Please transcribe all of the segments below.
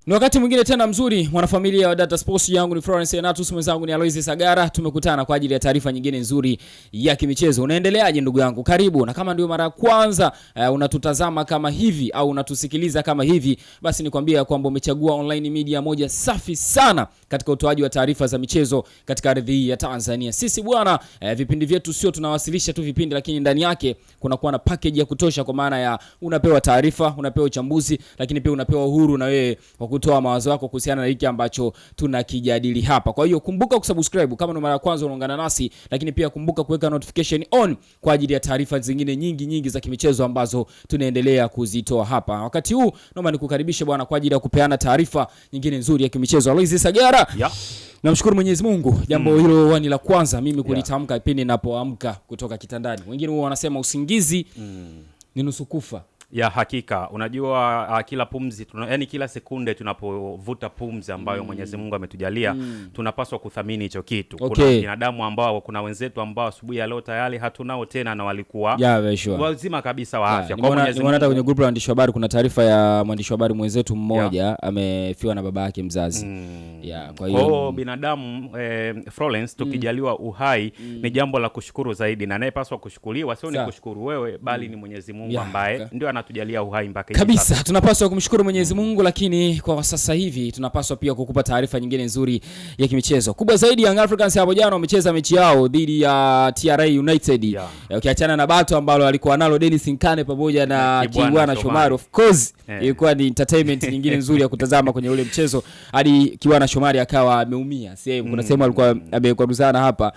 Ni wakati mwingine tena mzuri mwanafamilia wa Data Sports, yangu ni Florence Enatus, mwenzangu ni Aloysi Sagara. Tumekutana kwa ajili ya taarifa nyingine nzuri ya kimichezo. Unaendeleaje ndugu yangu? Karibu. Na kama ndio mara ya kwanza unatutazama kama hivi au unatusikiliza kama hivi, basi nikwambia kwamba umechagua online media moja safi sana katika utoaji wa taarifa za michezo katika ardhi hii ya Tanzania. Sisi bwana, vipindi vyetu sio tunawasilisha tu vipindi, lakini ndani yake kuna kuwa na package ya kutosha, kwa maana ya unapewa taarifa, unapewa uchambuzi, lakini pia unapewa uhuru na wewe kutoa mawazo yako kuhusiana na hiki ambacho tunakijadili hapa. Kwa hiyo kumbuka kusubscribe kama ni mara ya kwanza unaungana nasi, lakini pia kumbuka kuweka notification on kwa ajili ya taarifa zingine nyingi za kimichezo ambazo tunaendelea kuzitoa hapa. Wakati huu naomba nikukaribishe bwana kwa ajili ya kupeana taarifa nyingine nzuri ya kimichezo. Aloysi Sagara. Namshukuru Mwenyezi Mungu. Jambo hilo ni la kwanza mimi kulitamka pindi ninapoamka kutoka kitandani. Wengine huwa wanasema usingizi ni nusu kufa. Ya hakika, unajua kila pumzi, yani kila sekunde tunapovuta pumzi ambayo Mwenyezi Mungu ametujalia, tunapaswa kuthamini hicho kitu. Kuna binadamu ambao, kuna wenzetu ambao asubuhi ya leo tayari hatunao tena na walikuwa wazima kabisa wa afya. Kwa Mwenyezi Mungu, hata kwenye group la waandishi wa habari kuna taarifa ya mwandishi wa habari mwenzetu mmoja amefiwa na baba yake mzazi. Kwa hiyo binadamu Florence, tukijaliwa uhai ni jambo la kushukuru zaidi, na anayepaswa kushukuriwa sio ni kushukuru wewe, bali ni Mwenyezi Mungu ambaye ndio anatujalia uhai mpaka hivi kabisa sasa. Tunapaswa kumshukuru Mwenyezi Mungu, lakini kwa sasa hivi tunapaswa pia kukupa taarifa nyingine nzuri ya kimichezo. Kubwa zaidi, Young Africans hapo jana wamecheza mechi yao dhidi ya TRA United. Ukiachana na bato ambalo alikuwa nalo Dennis Nkane pamoja na Kibwana Shomari, of course ilikuwa ni entertainment nyingine nzuri ya kutazama kwenye ule mchezo, hadi Kibwana Shomari akawa ameumia. Kuna sehemu alikuwa amekwaruzana hapa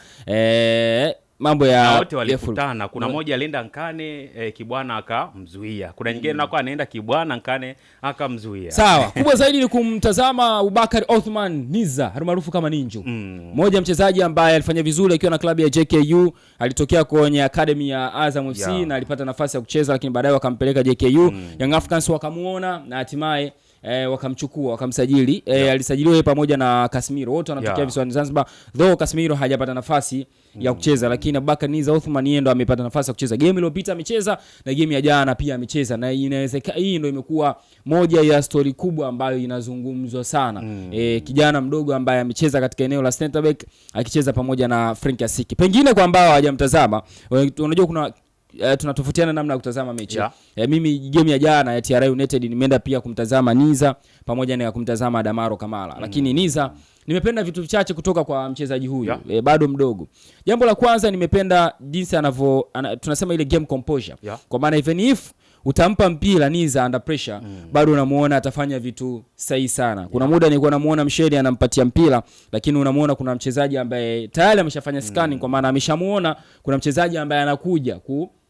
mambo ya wote walikutana. Kuna moja alienda Nkane, Kibwana akamzuia. Kuna nyingine nako anaenda Kibwana, Nkane akamzuia. Sawa. Kubwa zaidi ni kumtazama Abubakar Othman Niza, maarufu kama Ninjo. Mmoja mchezaji ambaye alifanya vizuri akiwa na klabu ya JKU, alitokea kwenye academy ya Azam FC na alipata nafasi ya kucheza, lakini baadaye wakampeleka JKU. Young Africans wakamuona na hatimaye wakamchukua, wakamsajili. Alisajiliwa pamoja na Casemiro, wote wanatokea visiwani Zanzibar. Though Casemiro hajapata nafasi ya kucheza, lakini Abubakar Niza Othman yeye ndo amepata nafasi ya kucheza. Game iliyopita amecheza na game ya jana pia amecheza, na inawezekana hii ndio imekuwa moja ya story kubwa ambayo inazungumzwa sana. Kijana mdogo ambaye amecheza katika eneo la center back akicheza pamoja na Frank Asiki. Pengine kwa ambao hawajamtazama, unajua kuna tunatofautiana namna ya kutazama mechi. Mimi game ya jana ya TRA United nimeenda pia kumtazama Niza pamoja na kumtazama Damaro Kamara. Lakini Niza nimependa vitu vichache kutoka kwa mchezaji huyu. Bado mdogo. Jambo la kwanza nimependa jinsi tunasema ile game composure. Kwa maana even if utampa mpira Niza under pressure, bado unamuona atafanya vitu sahihi sana. Kuna muda nilikuwa namuona Msheri anampatia mpira, lakini unamuona kuna mchezaji ambaye tayari ameshafanya scanning, kwa maana ameshamuona kuna mchezaji ambaye anakuja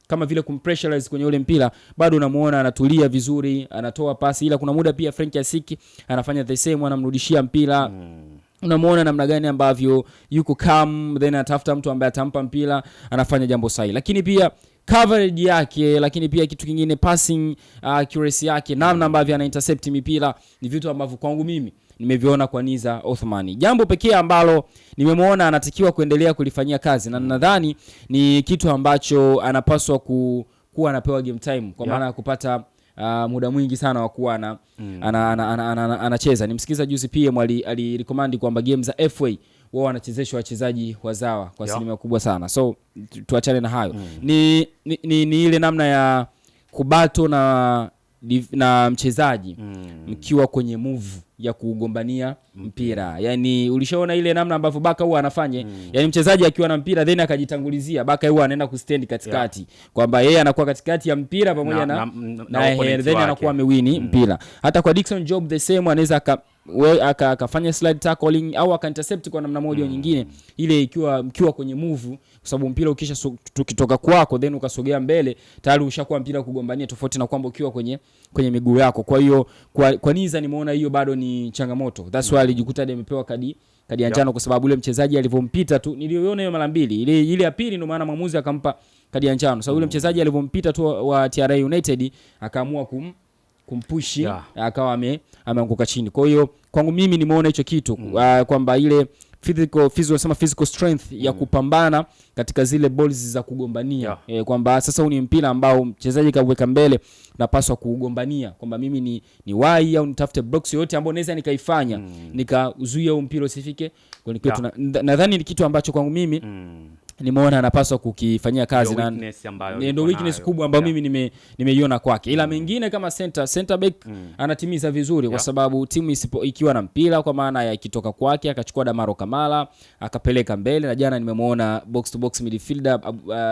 kama vile kumpressurize kwenye ule mpira, bado unamuona anatulia vizuri, anatoa pasi. Ila kuna muda pia Frank Asiki anafanya the same, anamrudishia mpira. Unamuona namna gani ambavyo yuko calm, then atafuta mtu ambaye atampa mpira, anafanya jambo sahihi. Lakini pia coverage yake, lakini pia kitu kingine passing accuracy yake, namna ambavyo ana intercept mipira, ni vitu ambavyo kwangu mimi nimeviona kwa Niza Othman. Jambo pekee ambalo nimemuona anatakiwa kuendelea kulifanyia kazi, na nadhani ni kitu ambacho anapaswa kuwa anapewa game time, kwa maana ya kupata muda mwingi sana wa kuwa anacheza. Nimsikiza juzi pia alirecommend kwamba game za FA wao wanachezeshwa wachezaji wazawa kwa asilimia kubwa sana. So tuachane na hayo. Ni ile namna ya kubato na mchezaji mkiwa kwenye move ya kugombania mpira. Yani ulishaona ile namna ambavyo Baka huwa anafanya. Yani mchezaji akiwa na mpira then akajitangulizia, Baka huwa anaenda kustand katikati. Kwamba yeye anakuwa katikati ya mpira pamoja na then anakuwa amewini mpira. Hata kwa Dickson Job the same, anaweza akafanya slide tackling au akaintercept kwa namna moja au nyingine, ile mkiwa kwenye move, kwa sababu mpira ukisha tukitoka kwako then ukasogea mbele, tayari ushakuwa mpira kugombania, tofauti na kwamba ukiwa kwenye miguu yako. Kwa hiyo kwa Niza nimeona hiyo bado ni changamoto. That's why alijikuta amepewa kadi ya njano, kwa sababu ule mchezaji alivyompita tu, niliona hiyo mara mbili. Ile ya pili ndio maana mwamuzi akampa kadi ya njano. Sababu ule mchezaji alivyompita tu wa TRA United akaamua kumpushi, akawa ameanguka chini. Kwa hiyo kwangu mimi nimeona hicho kitu kwamba ile physical strength ya kupambana katika zile balls za kugombania. Kwamba sasa huu ni mpira ambao mchezaji kaweka mbele napaswa kuugombania, kwamba mimi ni wai au nitafute box yote ambayo naweza nikaifanya nikazuia huu mpira usifike kwenye kwetu. Nadhani ni kitu ambacho kwangu mimi nimeona anapaswa kukifanyia kazi, na ndio weakness kubwa ambayo mimi nimeiona kwake. Ila mengine kama center back anatimiza vizuri, kwa sababu timu ikiwa na mpira, kwa maana ya ikitoka kwake akachukua Damaro Kamala akapeleka mbele, na jana nimemuona box to box midfielder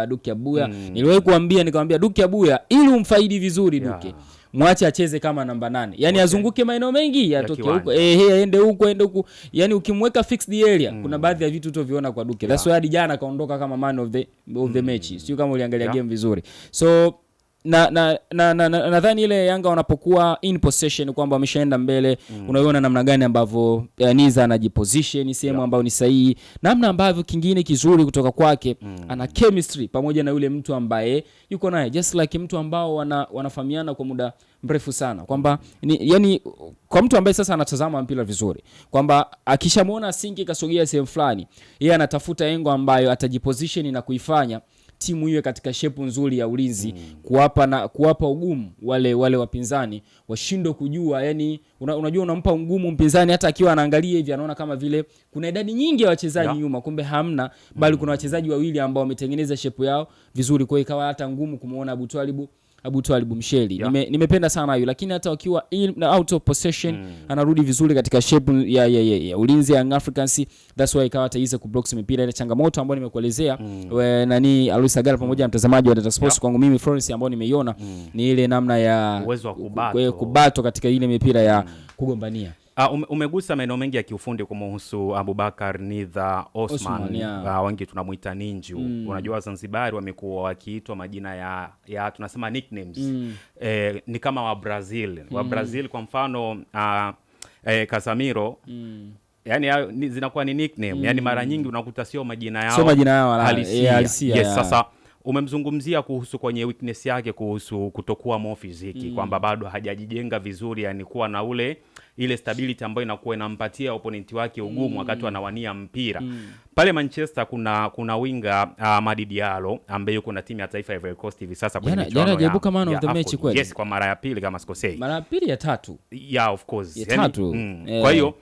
Duke Abuya. Niliwahi nikamwambia Duke Abuya, ili umfaidi vizuri Duke, mwache acheze kama namba 8. Yaani azunguke maeneo mengi, yatoke huko aende huko. Yaani ukimweka fixed area kuna baadhi ya vitu utaviona kwa Duke. That's why hadi jana kaondoka kama man of the match. Sio kama uliangalia game vizuri. So nadhani ile Yanga wanapokuwa in possession, kwamba wameshaenda mbele, unaona namna gani ambavyo Niza anajiposition sehemu ambayo ni sahihi, namna ambavyo kingine kizuri kutoka kwake, ana chemistry pamoja na yule mtu ambaye yuko naye, just like mtu ambao wanafahamiana kwa muda mrefu sana, kwamba yani kwa mtu ambaye sasa anatazama mpira vizuri, kwamba akishamuona Sinki kasogea sehemu fulani, yeye anatafuta engo ambayo atajiposition na kuifanya timu iwe katika shape nzuri ya ulinzi, kuwapa ugumu wale wapinzani washindwe kujua. Yani unajua unampa ugumu mpinzani hata akiwa anaangalia hivi anaona kama vile kuna idadi nyingi ya wachezaji nyuma, kumbe hamna, bali kuna wachezaji wawili ambao wametengeneza shape yao vizuri, kwa hiyo ikawa hata ngumu kumuona Abu Twalib Msheli. Nimependa sana hiyo, lakini hata wakiwa out of possession anarudi vizuri katika shape ya ulinzi ya Young Africans. That's why ikawa hata iza kublock mipira. Ile changamoto ambayo nimekuelezea Alois Agala pamoja na mtazamaji wa Data Sports, kwangu mimi Florence ambayo nimeiona ni ile namna ya uwezo wa kubato katika ile mipira ya kugombania. Umegusa maeneo mengi ya kiufundi kumhusu Abubakar Nidha Osman, wengi tunamuita Ninju. Unajua Zanzibar wamekuwa wakiitwa majina ya tunasema nicknames. Ni kama wa Brazil kwa mfano Casemiro. Yani zinakuwa ni nickname. Yani mara nyingi unakuta sio majina yao halisia. Sasa umemzungumzia kuhusu kwenye weakness yake kuhusu kutokuwa more fiziki, kwamba bado hajajijenga vizuri, yani kuwa na ile stability ambayo inakuwa inampatia opponent wake ugumu wakati anawania mpira. Pale Manchester kuna winga Amadi Diallo ambaye yuko na timu ya taifa ya Ivory Coast hivi sasa kwenye michuano ya jaribu kama man of the match kweli. Yes, kwa mara ya pili kama sikosei. Mara ya pili ya tatu. Yeah, of course. Ya tatu. Kwa hiyo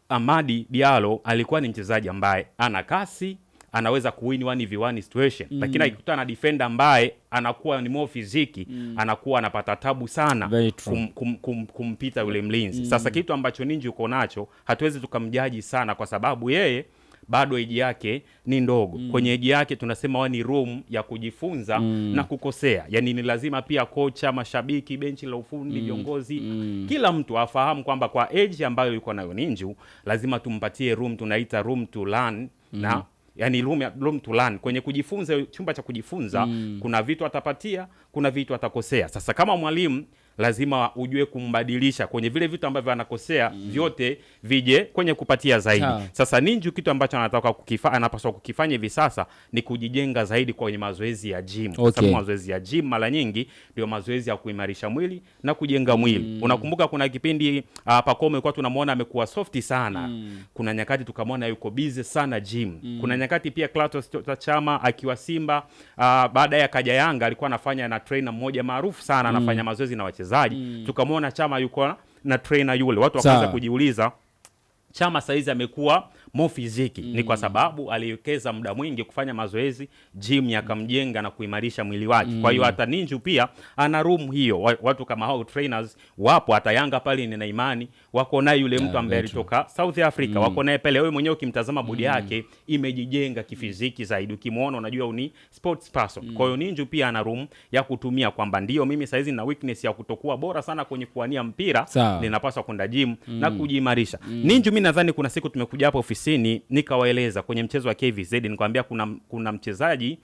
Amadi Diallo alikuwa ni mchezaji ambaye ana kasi, anaweza kuwin 1v1 situation, lakini akikutana na defender ambaye anakuwa ni more fiziki, anakuwa anapata tabu sana kumpita yule mlinzi. Sasa kitu ambacho Ninja uko nacho hatuwezi tukamjaji sana, kwa sababu yeye bado age yake ni ndogo. Kwenye age yake tunasema ni room ya kujifunza na kukosea. Yani ni lazima pia kocha, mashabiki, benchi la ufundi, viongozi, kila mtu afahamu kwamba kwa age ambayo yuko nayo Ninja lazima tumpatie room, tunaita room to learn. Na yani room to learn, kwenye kujifunza, chumba cha kujifunza, kuna vitu atapatia, kuna vitu atakosea. Sasa kama mwalimu lazima ujue kumbadilisha kwenye vile vitu ambavyo anakosea, vyote vije kwenye kupatia zaidi. Sasa Ninja kitu ambacho anapaswa kukifanya hivi sasa ni kujijenga zaidi kwenye mazoezi ya gym. Sababu mazoezi ya gym mara nyingi ndio mazoezi ya kuimarisha mwili na kujenga mwili. Unakumbuka kuna kipindi Pacome kwa tunamuona amekuwa soft sana. Kuna nyakati tukamwona yuko busy sana gym. Kuna nyakati pia Clatous Chama akiwa Simba, baada ya kaja Yanga alikuwa anafanya na trainer mmoja maarufu sana, anafanya mazoezi na wachezaji. Tukamwona Chama yuko na trainer yule. Watu wakaanza kujiuliza, Chama saizi amekuwa more fiziki. Ni kwa sababu aliwekeza muda mwingi kufanya mazoezi gym, yakamjenga na kuimarisha mwili wake. Kwa hiyo hata Ninja pia ana room hiyo. Watu kama hao trainers wapo, hata Yanga pale nina imani wako naye yule mtu ambaye alitoka South Africa. Wako naye pale, wewe mwenyewe ukimtazama bodi yake imejijenga kifiziki zaidi. Ukimuona unajua ni sports person. Kwa hiyo Ninja pia ana room ya kutumia, kwamba ndio mimi saizi na weakness ya kutokuwa bora sana kwenye kuania mpira, ninapaswa kwenda gym na kujiimarisha. Ninja mimi nadhani kuna siku tumekuja hapo ofisini nikawaeleza kwenye mchezo wa KVZ, nikwambia kuna mchezaji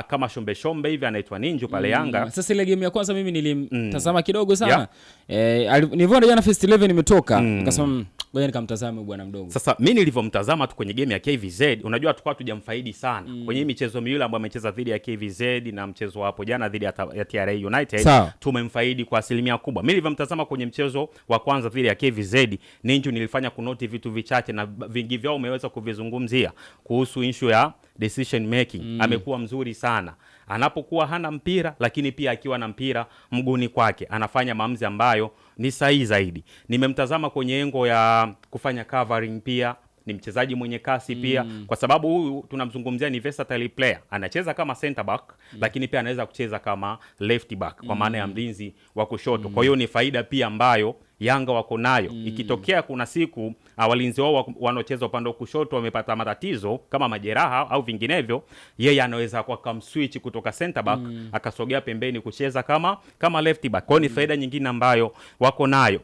kama Shombe hivi anaitwa Ninja pale Yanga. Sasa ile game ya kwanza mimi nilimtazama kidogo sana. Nilivyoona jana first 11 imetoka, nikasema Ngoja nikamtazame bwana mdogo. Sasa mimi nilivyomtazama tu kwenye game ya KVZ, unajua tulikuwa tujamfaidi sana kwenye michezo miwili ambayo amecheza dhidi ya KVZ na mchezo hapo jana dhidi ya TRA United, tumemfaidi kwa asilimia kubwa. Mimi nilivyomtazama kwenye mchezo wa kwanza dhidi ya KVZ, Ninju nilifanya kunoti vitu vichache na vingi vyao umeweza kuvizungumzia kuhusu issue ya decision making. Amekuwa mzuri sana anapokuwa hana mpira, lakini pia akiwa na mpira mguuni kwake anafanya maamuzi ambayo ni sahihi zaidi. Nimemtazama kwenye engo ya kufanya covering, pia ni mchezaji mwenye kasi pia, kwa sababu huyu tunamzungumzia ni versatile player. Anacheza kama center back lakini pia anaweza kucheza kama left back kwa maana ya mlinzi wa kushoto. Kwa hiyo ni faida pia ambayo Yanga wako nayo. Ikitokea kuna siku walinzi wao wanaocheza upande wa kushoto wamepata matatizo kama majeraha au vinginevyo, yeye anaweza kwa switch kutoka center back akasogea pembeni kucheza kama left back. Kwa ni faida nyingine ambayo wako nayo.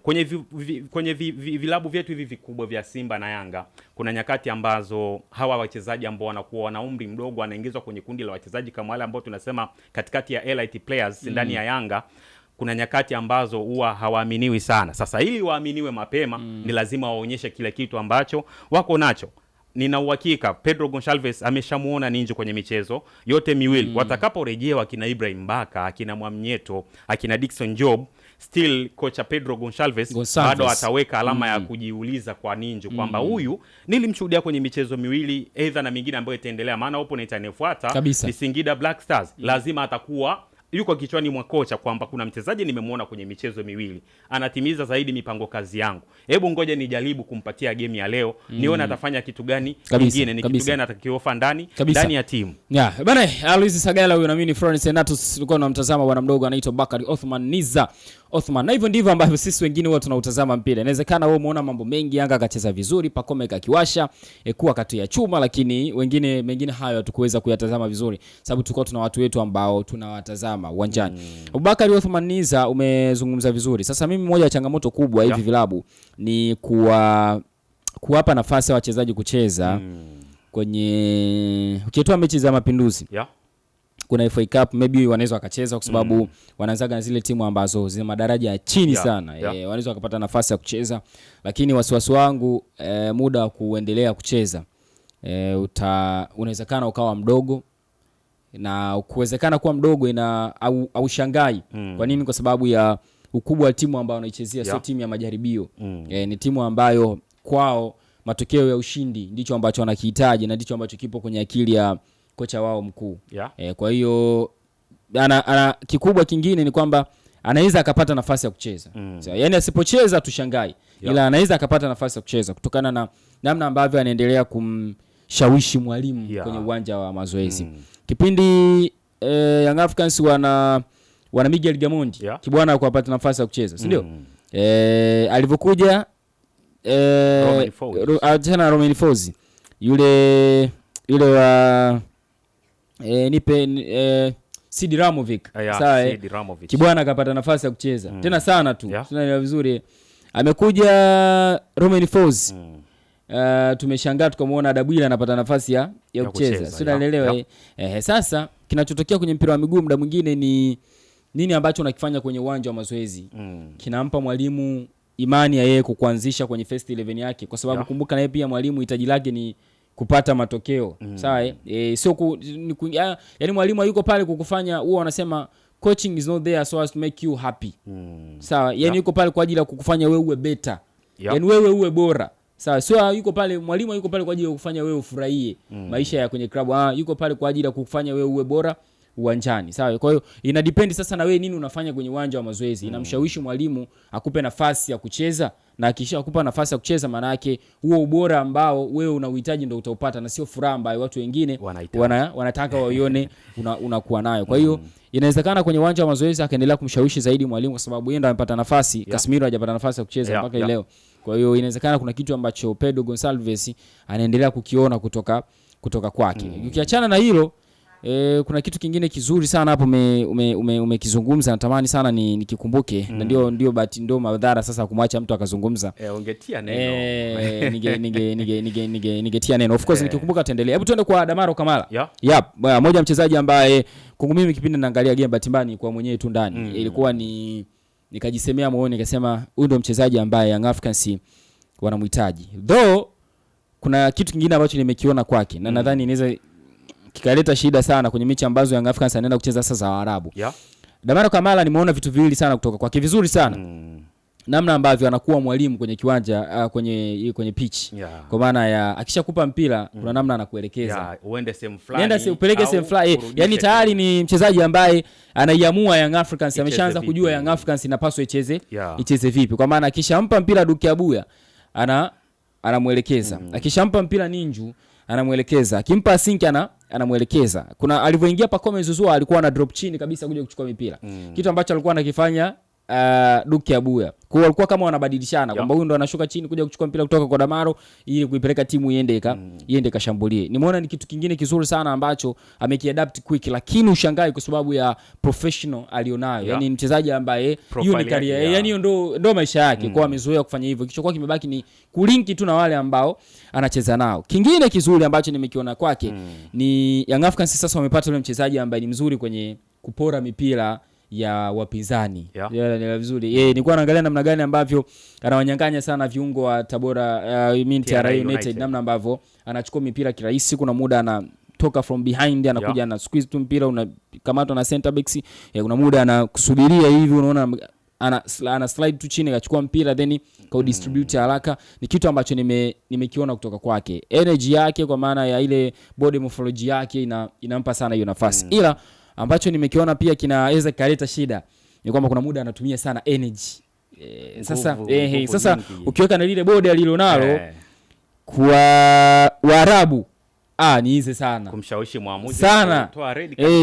Kwenye vilabu vyetu hivi vikubwa vya Simba na Yanga, kuna nyakati ambazo hawa wachezaji ambao wanakuwa na umri mdogo wanaingizwa kwenye kundi la wachezaji kama wale ambao tunasema katikati ya elite players ndani ya Yanga. Kuna nyakati ambazo huwa hawaaminiwi sana. Sasa ili waaminiwe mapema ni lazima waonyeshe kile kitu ambacho wako nacho. Nina uhakika Pedro Gonçalves ameshamuona Ninju kwenye michezo yote miwili. Watakaporejea wakina Ibrahim Baka, akina Mwamnyeto, akina Dickson Job, still kocha Pedro Gonçalves bado ataweka alama ya kujiuliza kwa Ninju kwamba huyu nilimshuhudia kwenye michezo miwili either na mingine ambayo itaendelea, maana opponent anayefuata ni Singida Black Stars. Lazima atakuwa yuko kichwani mwa kocha kwamba kuna mchezaji nimemuona kwenye michezo miwili anatimiza zaidi mipango kazi yangu, hebu ngoja nijaribu kumpatia game ya leo nione atafanya kitu gani kingine, ni kitu gani atakiofa ndani ya timu. Bana, Alois Sagala huyo na mimi ni Florence Senatus, tulikuwa tunamtazama bwana mdogo anaitwa Bakari Othman Niza Othman. Na hivyo ndivyo ambavyo sisi wengine huwa tunautazama mpira. Inawezekana wewe umeona mambo mengi, Yanga akacheza vizuri, Pacome kakiwasha, kuwa kati ya chuma, lakini mengine hayo hatukuweza kuyatazama vizuri sababu tulikuwa tuna watu wetu ambao tunawatazama uwanjani. Bakari Othman Niza umezungumza vizuri. Sasa mimi moja ya changamoto kubwa hivi vilabu ni kuwapa nafasi ya wachezaji kucheza kwenye ukitoa mechi za Mapinduzi. Kuna FA Cup maybe wanaweza wakacheza kwa sababu wanaanzaga na zile timu ambazo zina madaraja ya chini sana. Wanaweza wakapata nafasi ya kucheza, lakini wasiwasi wangu muda wa kuendelea kucheza unawezekana ukawa mdogo, na kuwezekana kuwa mdogo au shangai. Kwa nini? Kwa sababu ya ukubwa wa timu ambayo wanaichezea. Sio timu ya majaribio. Ni timu ambayo kwao matokeo ya ushindi ndicho ambacho wanakihitaji na ndicho ambacho kipo kwenye akili ya kocha wao mkuu. Kwa hiyo kikubwa kingine ni kwamba anaweza akapata nafasi ya kucheza. Yaani asipocheza tushangai. Ila anaweza akapata nafasi ya kucheza kutokana na namna ambavyo anaendelea kumshawishi mwalimu kwenye uwanja wa mazoezi. Kipindi Young Africans wana Miguel Gamondi, Kibwana akapata nafasi ya kucheza, si ndio? Alivyokuja Romain Folz yule wa Sidi Ramovic. Sawa, Kibwana akapata nafasi ya kucheza tena sana tu. Tunaelewa vizuri. Amekuja Romain Folz. Tumeshangaa tukamuona Dabwila anapata nafasi ya kucheza. Tunaelewa. Sasa kinachotokea kwenye mpira wa miguu muda mwingine ni nini ambacho unakifanya kwenye uwanja wa mazoezi kinampa mwalimu imani ya yeye kuanzisha kwenye first 11 yake, kwa sababu kumbuka na yeye pia mwalimu hitaji lake ni kupata matokeo. Sawa, sio yani mwalimu hayuko pale kukufanya huo wanasema coaching is not there so as to make you happy. Sawa, yani yuko pale kwa ajili ya kukufanya wewe uwe better. Yani wewe uwe bora. Sawa, sio yuko pale mwalimu yuko pale kwa ajili ya kukufanya wewe ufurahie maisha ya kwenye klabu. Yuko pale kwa ajili ya kukufanya wewe uwe bora uwanjani. Sawa, kwa hiyo ina depend sasa na wewe nini unafanya kwenye uwanja wa mazoezi. Inamshawishi mwalimu akupe nafasi ya kucheza, na akisha akupa nafasi ya kucheza maana yake huo ubora ambao wewe unauhitaji ndio utaupata, na sio furaha ambayo watu wengine wanataka waione unakuwa nayo. Kwa hiyo inawezekana kwenye uwanja wa mazoezi akaendelea kumshawishi zaidi mwalimu, kwa sababu yeye ndo amepata nafasi. Casemiro hajapata nafasi ya kucheza mpaka leo. Kwa hiyo inawezekana kuna kitu ambacho Pedro Gonçalves anaendelea kukiona kutoka kwake. Ukiachana na hilo, kuna kitu kingine kizuri sana hapo umekizungumza, natamani sana nikikumbuke. Na ndio madhara sasa kumwacha mtu akazungumza. Ungetia neno. Ningetia neno. Of course nikikumbuka ataendelea. Hebu tuende kwa Damaro Kamara. Moja mchezaji ambaye kwangu mimi kipindi naangalia game batimbani kwa mwenyewe tu ndani ilikuwa nikajisemea moyoni nikasema huyu ndio mchezaji ambaye Young Africans wanamhitaji. Though kuna kitu kingine ambacho nimekiona kwake na nadhani inaweza kikaleta shida sana kwenye mechi ambazo Young Africans anaenda kucheza sasa za Waarabu. Damaro Kamara nimeona vitu viwili sana kutoka kwake vizuri sana. Namna ambavyo anakuwa mwalimu kwenye kiwanja kwenye pitch. Kwa maana ya akishakupa mpira kuna namna anakuelekeza. Uende sehemu fulani. Nenda upeleke sehemu fulani. Yaani tayari ni mchezaji ambaye anaiamua Young Africans, ameshaanza kujua Young Africans inapaswa icheze vipi. Kwa maana akishampa mpira Duke Abuya anamuelekeza. Akishampa mpira Ninju anamuelekeza. Akimpa Sinki anamuelekeza. Kuna alivyoingia Pacome Zouzoua alikuwa ana drop chini kabisa kuja kuchukua mipira. Kitu ambacho alikuwa anakifanya Duke Abuya. Kwa hiyo walikuwa kama wanabadilishana kwamba huyu ndo anashuka chini kuja kuchukua mpira kutoka kwa Damaro ili kuipeleka timu iende kashambulie. Nimeona ni kitu kingine kizuri sana ambacho amekiadapt quick, lakini ushangai kwa sababu ya professional alionayo. Yani mchezaji ambaye hiyo ni career, yani ndo maisha yake. Kwa amezoea kufanya hivyo. Kichokwa kimebaki ni kulinki tu na wale ambao anacheza nao. Kingine kizuri ambacho nimekiona kwake ni Young Africans sasa wamepata yule mchezaji ambaye ni mzuri kwenye kupora mipira ya wapinzani. Ni vizuri. Nilikuwa naangalia namna gani ambavyo anawanyang'anya sana viungo wa Tabora TR United, namna ambavyo anachukua mipira kirahisi. Kuna muda anatoka from behind anakuja na squeeze tu mpira unakamatwa na center backs. Kuna muda anakusubiria hivi unaona ana slide tu chini akachukua mpira then ka distribute haraka. Ni kitu ambacho nimekiona kutoka kwake. Energy yake kwa maana ya ile body morphology yake inampa sana hiyo nafasi. Ila ambacho nimekiona pia kinaweza kaleta shida ni kwamba kuna muda anatumia sana energy. Sasa ukiweka na lile bodi alilonalo kwa Waarabu ni hizi sana kumshawishi muamuzi sana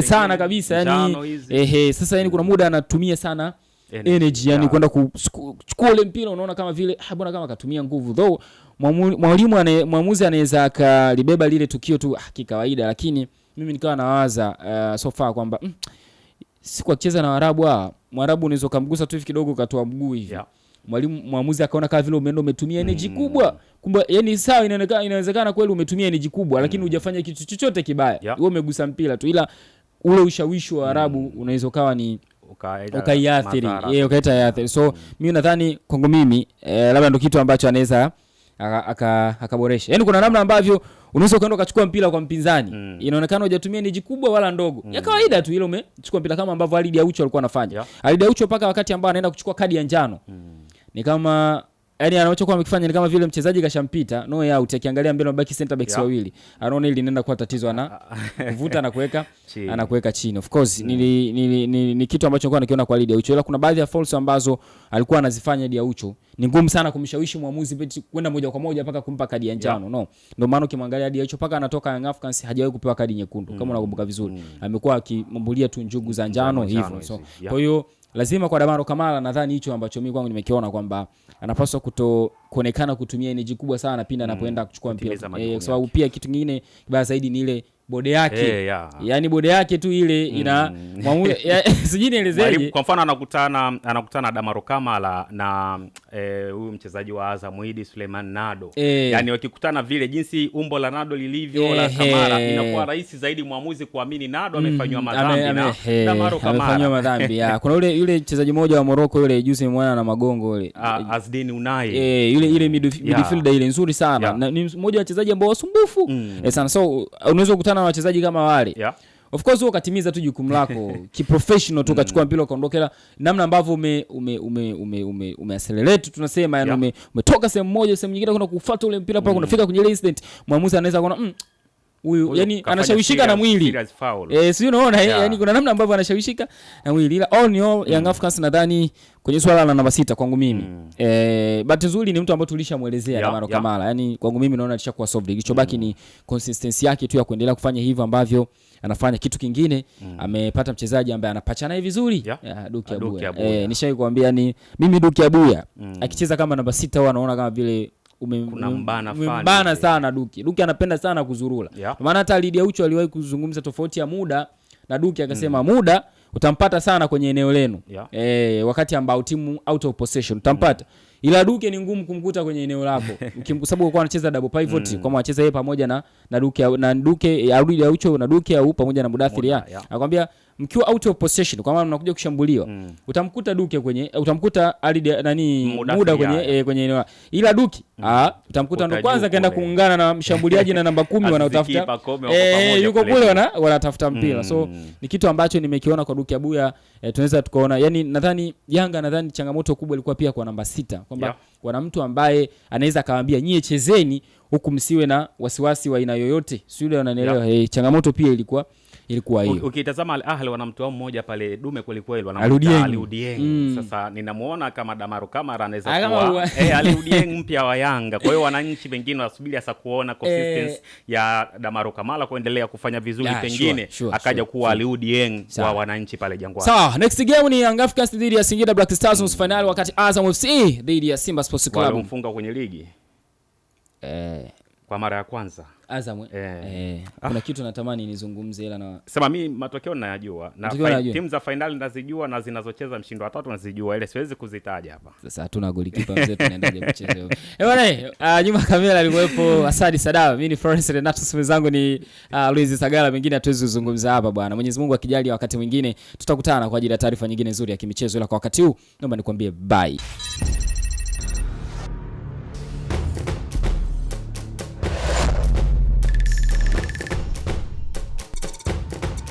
sana kabisa yani sasa yani kuna muda anatumia sana energy yani kwenda kuchukua ile mpira unaona kama vile bwana kama akatumia nguvu, though muamuzi anaweza akalibeba lile tukio tu kikawaida, lakini mimi nikawa nawaza so far kwamba si kwa kucheza na Waarabu Mwarabu unaweza kumgusa tu hivi kidogo katoa mguu hivi. Muamuzi akaona kama vile umetumia energy kubwa. Kumbe yani sawa, inawezekana kweli umetumia energy kubwa lakini hujafanya kitu chochote kibaya. Wewe umegusa mpira tu, ila ule ushawishi wa Waarabu unaweza kawa ni ukaiathiri. Ukaiathiri. So mimi nadhani kwangu mimi labda ndio kitu ambacho anaweza akaboresha. Yaani kuna namna ambavyo unaweza kwenda ukachukua mpira kwa mpinzani. Inaonekana hujatumia energy kubwa wala ndogo. Ya kawaida tu ile umechukua mpira kama ambavyo Alidi Aucho alikuwa anafanya. Alidi Aucho paka wakati ambao anaenda kuchukua kadi ya njano. Ni kama yani anachokuwa amekifanya ni kama vile mchezaji kashampita no out, akiangalia mbele mabaki center backs wawili. Anaona ili linaenda kuwa tatizo, kuvuta na kuweka anakuweka chini. Of course ni kitu ambacho nilikuwa nakiona kwa Alidi Aucho. Ila kuna baadhi ya fouls ambazo alikuwa anazifanya Alidi Aucho ni ngumu sana kumshawishi muamuzi kwenda moja kwa moja paka kumpa kadi ya njano. No. Ndio maana ukimwangalia Alidi Aucho paka anatoka Young Africans hajawahi kupewa kadi nyekundu kama unakumbuka vizuri. Amekuwa akimambulia tu njugu za njano hivyo. So kwa hiyo lazima kwa Damaro Kamara nadhani hicho ambacho mimi kwangu nimekiona kwamba anapaswa kuonekana kutumia energy kubwa sana pindi anapoenda kuchukua mpira. Kwa sababu pia kitu kingine kibaya zaidi ni ile bode yake. Yaani bode yake tu ile ina sijini elezeje. Kwa mfano anakutana Damaro Kamara na huyu mchezaji wa Azam Idi Suleiman Nado. Yaani wakikutana vile jinsi umbo la Nado lilivyo la Kamara inakuwa rahisi zaidi muamuzi kuamini Nado amefanywa madhambi na Damaro Kamara amefanywa madhambi. Kuna yule mchezaji mmoja wa Morocco yule juzi mwana na magongo yule Azdin Unai. Yule midfielder ile nzuri sana. Na ni mmoja wa wachezaji ambao wasumbufu sana. So unaweza kukutana na wachezaji kama wale. Of course wewe ukatimiza tu jukumu lako kiprofessional tu ukachukua mpira ukaondokea. Namna ambavyo umeaccelerate tunasema yani umetoka sehemu moja sehemu nyingine kwenda kufuata ule mpira paka unafika kwenye ile incident, muamuzi anaweza kuona huyu yani anashawishika na mwili. Si unaona yani kuna namna ambavyo anashawishika na mwili. Ila all in all Young Africans nadhani kwenye swala la namba 6 kwangu mimi bahati nzuri ni mtu ambaye tulishamuelezea Damaro Kamara. Yani kwangu mimi naona alishakuwa solved. Kilichobaki ni consistency yake tu ya kuendelea kufanya hivyo ambavyo anafanya. Kitu kingine amepata mchezaji ambaye anapacha naye vizuri Duke Abuya. Nishawahi kuambia ni mimi Duke Abuya akicheza kama namba 6 huwa anaona kama vile umembana sana Duke. Duke anapenda sana kuzurula. Maana hata Alidi Aucho aliwahi kuzungumza tofauti ya muda na Duke akasema muda utampata sana kwenye eneo lenu. Wakati ambao timu out of possession utampata. ila Duke ni ngumu kumkuta kwenye eneo lako. Sababu kwa anacheza double pivot kama anacheza yeye pamoja na Duke arudi Aucho na Duke au pamoja na Mudathir ya. Anakuambia mkiwa out of possession kwa maana mnakuja kushambuliwa, utamkuta Duke utamkuta Muda kwenye eneo. Ila Duke utamkuta ndo kwanza kaenda kuungana na mshambuliaji na namba 10 wanaotafuta yuko kule wanatafuta mpira. So ni kitu ambacho nimekiona kwa Duke Abuya. Tunaweza tukaona, yani nadhani Yanga changamoto kubwa ilikuwa pia kwa namba 6 kwamba wana mtu ambaye anaweza akawaambia nyie chezeni huku msiwe na wasiwasi wa aina yoyote. Sio yule ananielewa. Changamoto pia ilikuwa hiyo. Ukitazama Al Ahly wana mtu mmoja pale dume kweli wanamuita Ali Udieng. Sasa ninamuona kama Damaro Kamara anaweza kuwa Ali Udieng mpya wa Yanga. Kwa hiyo wananchi wengine wasubiri sasa kuona consistency ya Damaro Kamara kuendelea kufanya vizuri, pengine akaja kuwa Ali Udieng wa wananchi pale Jangwani. Sawa, next game ni Young Africans dhidi ya Singida Black Stars nusu finali, wakati Azam FC dhidi ya Simba Sports Club. Walimfunga kwenye ligi kwa mara ya kwanza Azam. Kuna kitu natamani nizungumze ila na sema mimi matokeo ninayajua na timu za finali nazijua na zinazocheza mshindo wa 3 nazijua, ile siwezi kuzitaja hapa. Sasa hatuna golikipa mzee, tunaendaje kucheza bwana. Nyuma kamera alikuwepo Asadi Sadao, mimi ni Florence Renato, mwenzangu ni Luis Sagala. Mengine hatuwezi kuzungumza hapa bwana. Mwenyezi Mungu akijali wakati mwingine tutakutana kwa ajili ya taarifa nyingine nzuri ya kimichezo, ila kwa wakati huu naomba nikwambie bye.